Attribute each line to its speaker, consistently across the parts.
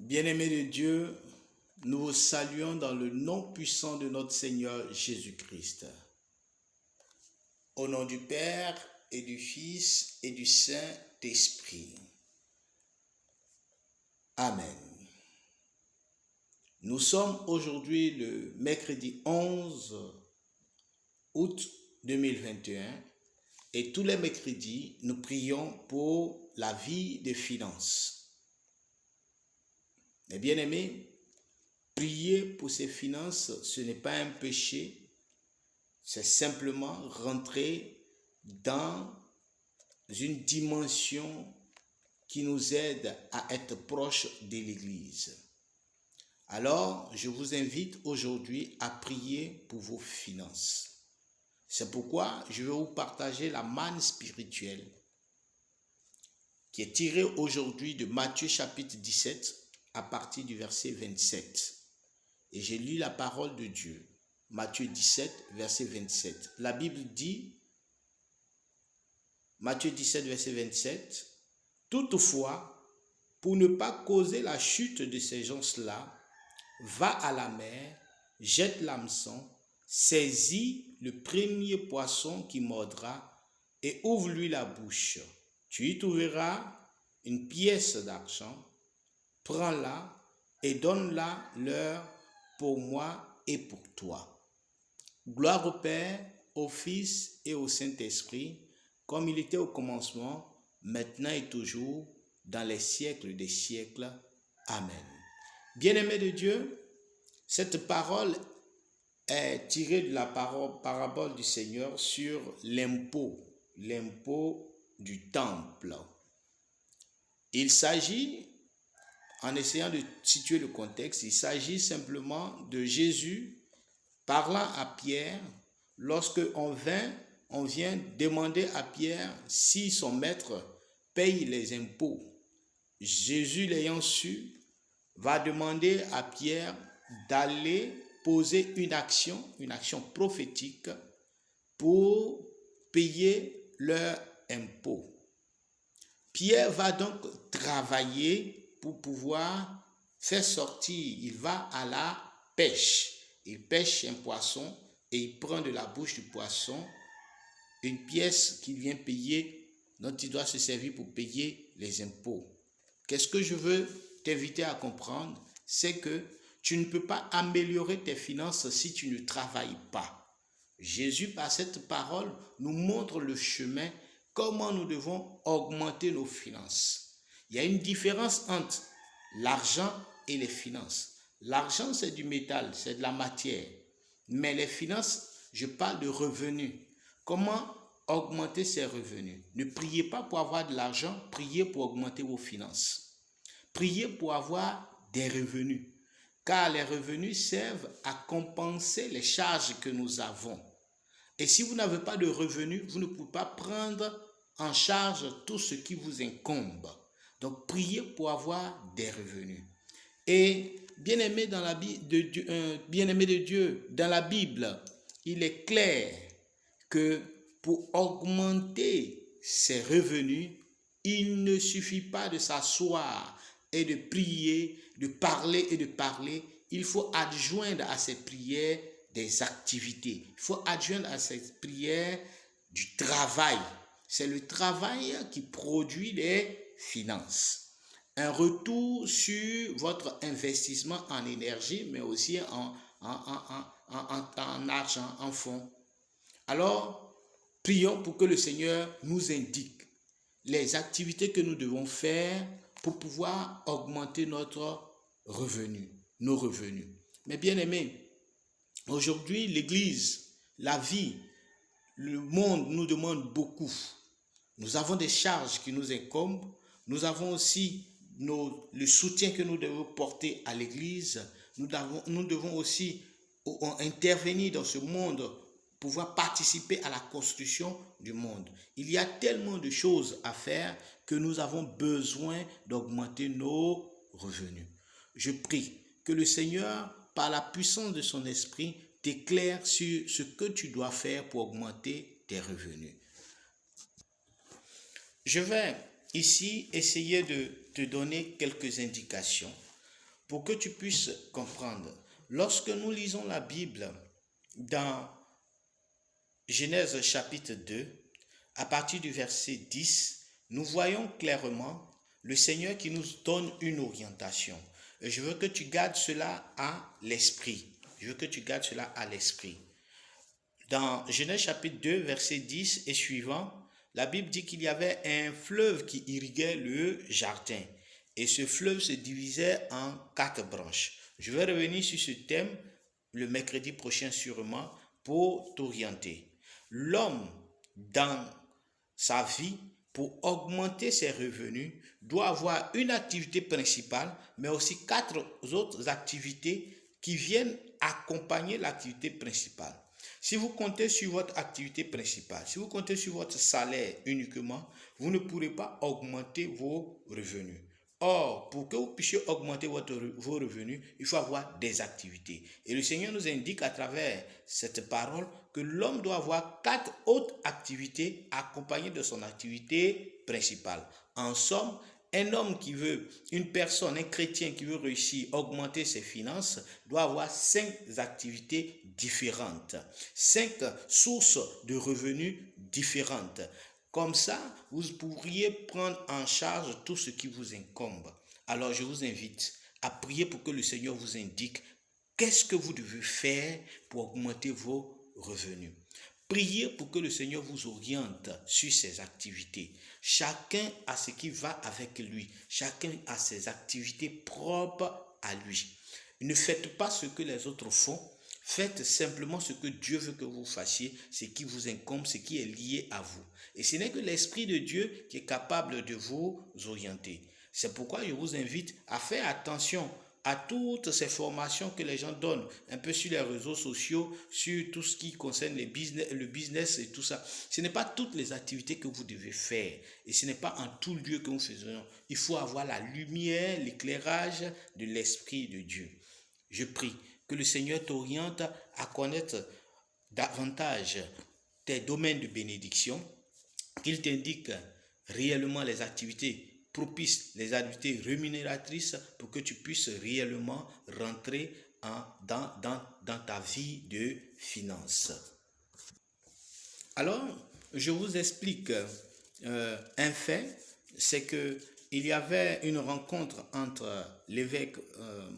Speaker 1: Bien-aimés de Dieu, nous vous saluons dans le nom puissant de notre Seigneur Jésus-Christ. Au nom du Père et du Fils et du Saint-Esprit. Amen. Nous sommes aujourd'hui le mercredi 11 août 2021 et tous les mercredis, nous prions pour la vie des finances. Mes bien-aimés, prier pour ses finances, ce n'est pas un péché, c'est simplement rentrer dans une dimension qui nous aide à être proche de l'Église. Alors, je vous invite aujourd'hui à prier pour vos finances. C'est pourquoi je vais vous partager la manne spirituelle qui est tirée aujourd'hui de Matthieu chapitre 17 à partir du verset 27. Et j'ai lu la parole de Dieu. Matthieu 17, verset 27. La Bible dit, Matthieu 17, verset 27, « Toutefois, pour ne pas causer la chute de ces gens-là, va à la mer, jette l'hameçon, saisis le premier poisson qui mordra et ouvre-lui la bouche. Tu y trouveras une pièce d'argent, prends-la et donne-la leur pour moi et pour toi. Gloire au Père, au Fils et au Saint-Esprit, comme il était au commencement, maintenant et toujours, dans les siècles des siècles. Amen. Bien-aimés de Dieu, cette parole est tirée de la parabole du Seigneur sur l'impôt du temple. Il s'agit, en essayant de situer le contexte, il s'agit simplement de Jésus parlant à Pierre lorsque on vient demander à Pierre si son maître paye les impôts. Jésus l'ayant su, va demander à Pierre d'aller poser une action prophétique pour payer leurs impôts. Pierre va donc travailler pour pouvoir faire sortir, il va à la pêche. Il pêche un poisson et il prend de la bouche du poisson une pièce qu'il vient payer, dont il doit se servir pour payer les impôts. Qu'est-ce que je veux t'inviter à comprendre? C'est que tu ne peux pas améliorer tes finances si tu ne travailles pas. Jésus, par cette parole, nous montre le chemin, comment nous devons augmenter nos finances. Il y a une différence entre l'argent et les finances. L'argent, c'est du métal, c'est de la matière. Mais les finances, je parle de revenus. Comment augmenter ces revenus? Ne priez pas pour avoir de l'argent, priez pour augmenter vos finances. Priez pour avoir des revenus, car les revenus servent à compenser les charges que nous avons. Et si vous n'avez pas de revenus, vous ne pouvez pas prendre en charge tout ce qui vous incombe. Donc, priez pour avoir des revenus. Et bien-aimé de Dieu, dans la Bible, il est clair que pour augmenter ses revenus, il ne suffit pas de s'asseoir et de prier, de parler et de parler. Il faut adjoindre à ces prières des activités. Il faut adjoindre à ces prières du travail. C'est le travail qui produit les finances. Un retour sur votre investissement en énergie, mais aussi en argent, en fonds. Alors, prions pour que le Seigneur nous indique les activités que nous devons faire pour pouvoir augmenter nos revenus. Mais bien aimés, aujourd'hui, l'Église, la vie, le monde nous demande beaucoup. Nous avons des charges qui nous incombent. Nous avons aussi le soutien que nous devons porter à l'Église. Nous devons aussi intervenir dans ce monde, pouvoir participer à la construction du monde. Il y a tellement de choses à faire que nous avons besoin d'augmenter nos revenus. Je prie que le Seigneur, par la puissance de son esprit, t'éclaire sur ce que tu dois faire pour augmenter tes revenus. Je vais ici essayer de te donner quelques indications pour que tu puisses comprendre. Lorsque nous lisons la Bible dans Genèse chapitre 2, à partir du verset 10, nous voyons clairement le Seigneur qui nous donne une orientation. Et je veux que tu gardes cela à l'esprit. Je veux que tu gardes cela à l'esprit. Dans Genèse chapitre 2, verset 10 et suivant, la Bible dit qu'il y avait un fleuve qui irriguait le jardin. Et ce fleuve se divisait en 4 branches. Je vais revenir sur ce thème le mercredi prochain sûrement pour t'orienter. L'homme, dans sa vie, pour augmenter ses revenus, doit avoir une activité principale, mais aussi 4 autres activités qui viennent accompagner l'activité principale. Si vous comptez sur votre activité principale, si vous comptez sur votre salaire uniquement, vous ne pourrez pas augmenter vos revenus. Or, pour que vous puissiez augmenter vos revenus, il faut avoir des activités. Et le Seigneur nous indique à travers cette parole que l'homme doit avoir 4 autres activités accompagnées de son activité principale. En somme, un homme qui veut, une personne, un chrétien qui veut réussir, augmenter ses finances, doit avoir 5 activités différentes, 5 sources de revenus différentes. Comme ça, vous pourriez prendre en charge tout ce qui vous incombe. Alors, je vous invite à prier pour que le Seigneur vous indique qu'est-ce que vous devez faire pour augmenter vos revenus. Priez pour que le Seigneur vous oriente sur ses activités. Chacun a ce qui va avec lui. Chacun a ses activités propres à lui. Ne faites pas ce que les autres font. Faites simplement ce que Dieu veut que vous fassiez, ce qui vous incombe, ce qui est lié à vous. Et ce n'est que l'Esprit de Dieu qui est capable de vous orienter. C'est pourquoi je vous invite à faire attention à toutes ces formations que les gens donnent, un peu sur les réseaux sociaux, sur tout ce qui concerne le business et tout ça. Ce n'est pas toutes les activités que vous devez faire et ce n'est pas en tout lieu que nous faisons. Il faut avoir la lumière, l'éclairage de l'Esprit de Dieu. Je prie que le Seigneur t'oriente à connaître davantage tes domaines de bénédiction, qu'il t'indique réellement les activités propices, les activités rémunératrices pour que tu puisses réellement rentrer dans ta vie de finances. Alors, je vous explique un fait, c'est que il y avait une rencontre entre l'évêque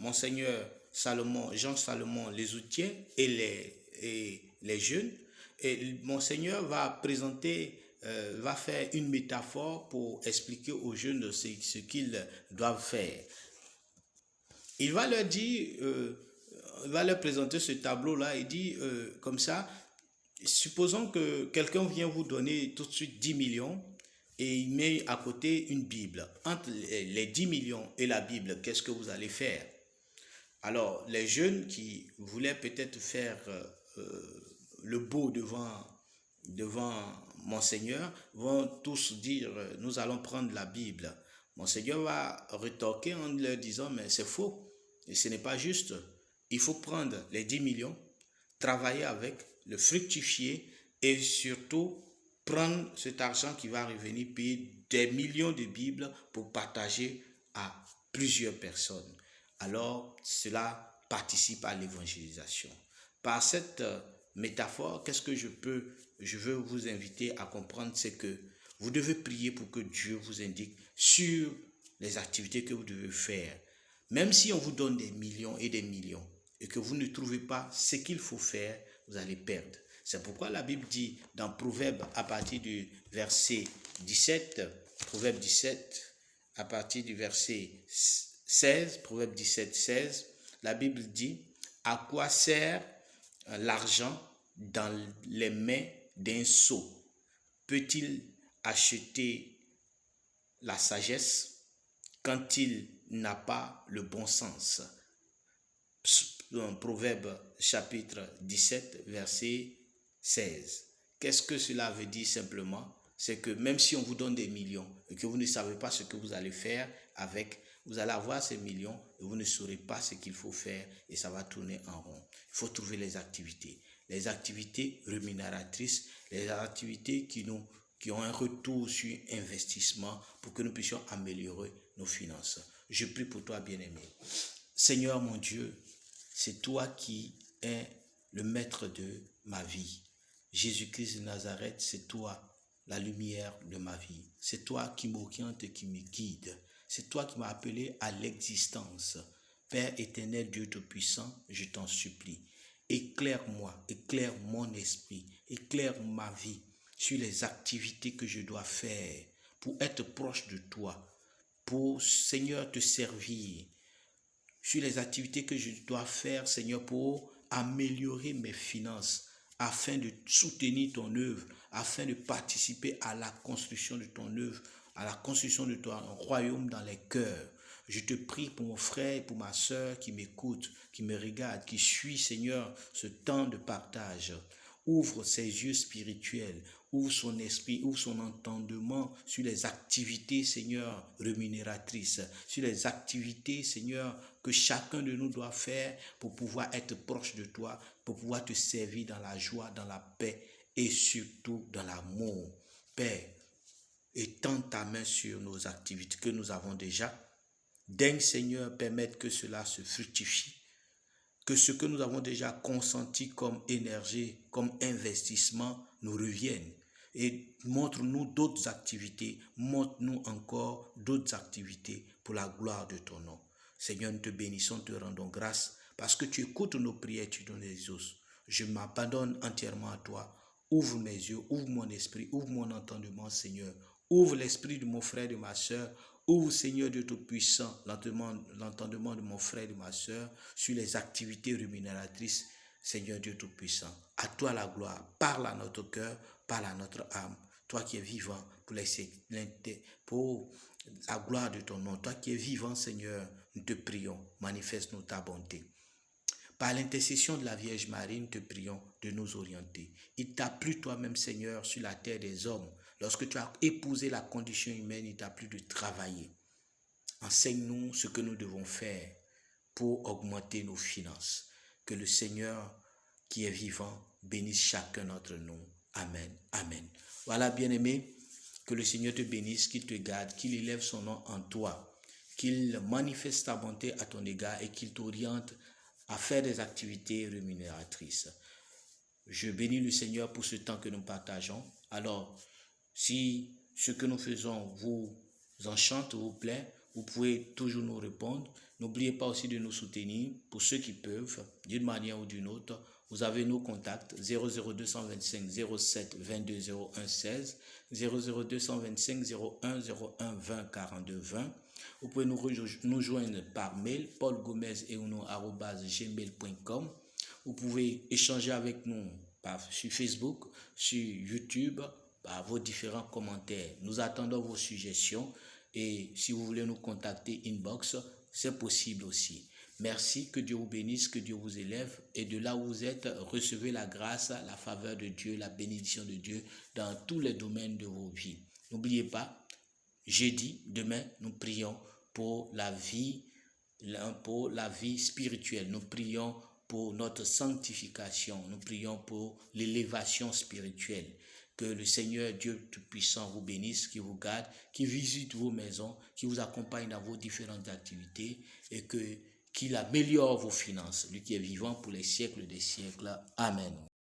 Speaker 1: Monseigneur Salomon, Jean Salomon Lesoutien et les jeunes. Et Monseigneur va faire une métaphore pour expliquer aux jeunes ce qu'ils doivent faire. Il va leur dire, il va leur présenter ce tableau-là. Il dit comme ça, supposons que quelqu'un vient vous donner tout de suite 10 millions et il met à côté une Bible. Entre les 10 millions et la Bible, qu'est-ce que vous allez faire? Alors, les jeunes qui voulaient peut-être faire le beau devant Monseigneur vont tous dire, nous allons prendre la Bible. Monseigneur va rétorquer en leur disant, mais c'est faux, et ce n'est pas juste. Il faut prendre les 10 millions, travailler avec, le fructifier et surtout prendre cet argent qui va revenir payer des millions de Bibles pour partager à plusieurs personnes. Alors, cela participe à l'évangélisation. Par cette métaphore, qu'est-ce que je veux vous inviter à comprendre, c'est que vous devez prier pour que Dieu vous indique sur les activités que vous devez faire. Même si on vous donne des millions et que vous ne trouvez pas ce qu'il faut faire, vous allez perdre. C'est pourquoi la Bible dit dans Proverbe à partir du verset 17, Proverbe 17 à partir du verset 16, Proverbe 17, 16, la Bible dit, à quoi sert l'argent dans les mains d'un sot? Peut-il acheter la sagesse quand il n'a pas le bon sens? Proverbe chapitre 17, verset 16. Qu'est-ce que cela veut dire simplement? C'est que même si on vous donne des millions et que vous ne savez pas ce que vous allez faire avec, vous allez avoir ces millions et vous ne saurez pas ce qu'il faut faire et ça va tourner en rond. Il faut trouver les activités rémunératrices, les activités qui ont un retour sur investissement pour que nous puissions améliorer nos finances. Je prie pour toi, bien-aimé. Seigneur mon Dieu, c'est toi qui es le maître de ma vie. Jésus-Christ de Nazareth, c'est toi la lumière de ma vie. C'est toi qui m'oriente et qui me guide. C'est toi qui m'as appelé à l'existence. Père éternel, Dieu Tout-Puissant, je t'en supplie. Éclaire-moi, éclaire mon esprit, éclaire ma vie sur les activités que je dois faire pour être proche de toi, pour, Seigneur, te servir, sur les activités que je dois faire, Seigneur, pour améliorer mes finances, afin de soutenir ton œuvre, afin de participer à la construction de ton œuvre, à la construction de ton royaume dans les cœurs. Je te prie pour mon frère et pour ma soeur qui m'écoute, qui me regarde, qui suit, Seigneur, ce temps de partage. Ouvre ses yeux spirituels, ouvre son esprit, ouvre son entendement sur les activités, Seigneur, rémunératrices, sur les activités, Seigneur, que chacun de nous doit faire pour pouvoir être proche de toi, pour pouvoir te servir dans la joie, dans la paix et surtout dans l'amour. Père, étends ta main sur nos activités que nous avons déjà. Daigne, Seigneur, permettre que cela se fructifie, que ce que nous avons déjà consenti comme énergie, comme investissement, nous revienne. Et montre-nous d'autres activités, montre-nous encore d'autres activités pour la gloire de ton nom. Seigneur, nous te bénissons, te rendons grâce, parce que tu écoutes nos prières, tu nous exauces. Je m'abandonne entièrement à toi. Ouvre mes yeux, ouvre mon esprit, ouvre mon entendement, Seigneur. Ouvre l'esprit de mon frère et de ma soeur. Ouvre, Seigneur Dieu Tout-Puissant, l'entendement de mon frère et de ma soeur sur les activités rémunératrices, Seigneur Dieu Tout-Puissant. À toi la gloire. Parle à notre cœur, parle à notre âme. Toi qui es vivant pour la gloire de ton nom. Toi qui es vivant, Seigneur, nous te prions. Manifeste-nous ta bonté. Par l'intercession de la Vierge Marie, nous te prions de nous orienter. Il t'a plu toi-même, Seigneur, sur la terre des hommes. Lorsque tu as épousé la condition humaine, il t'a plu de travailler. Enseigne-nous ce que nous devons faire pour augmenter nos finances. Que le Seigneur qui est vivant bénisse chacun d'entre nous. Amen. Amen. Voilà, bien-aimé, que le Seigneur te bénisse, qu'il te garde, qu'il élève son nom en toi, qu'il manifeste sa bonté à ton égard et qu'il t'oriente à faire des activités rémunératrices. Je bénis le Seigneur pour ce temps que nous partageons. Alors, si ce que nous faisons vous enchante, vous plaît, vous pouvez toujours nous répondre. N'oubliez pas aussi de nous soutenir pour ceux qui peuvent, d'une manière ou d'une autre. Vous avez nos contacts 00225 07 22 01 16, 00225 01 01 20 42 20. Vous pouvez nous joindre par mail paulgomez@gmail.com. Vous pouvez échanger avec nous sur Facebook, sur YouTube, par vos différents commentaires. Nous attendons vos suggestions et si vous voulez nous contacter inbox, c'est possible aussi. Merci, que Dieu vous bénisse, que Dieu vous élève et de là où vous êtes, recevez la grâce, la faveur de Dieu, la bénédiction de Dieu dans tous les domaines de vos vies. N'oubliez pas, jeudi, demain, nous prions pour la vie spirituelle. Nous prions pour notre sanctification. Nous prions pour l'élévation spirituelle. Que le Seigneur Dieu Tout-Puissant vous bénisse, qui vous garde, qui visite vos maisons, qui vous accompagne dans vos différentes activités et qu'il améliore vos finances, lui qui est vivant pour les siècles des siècles. Amen.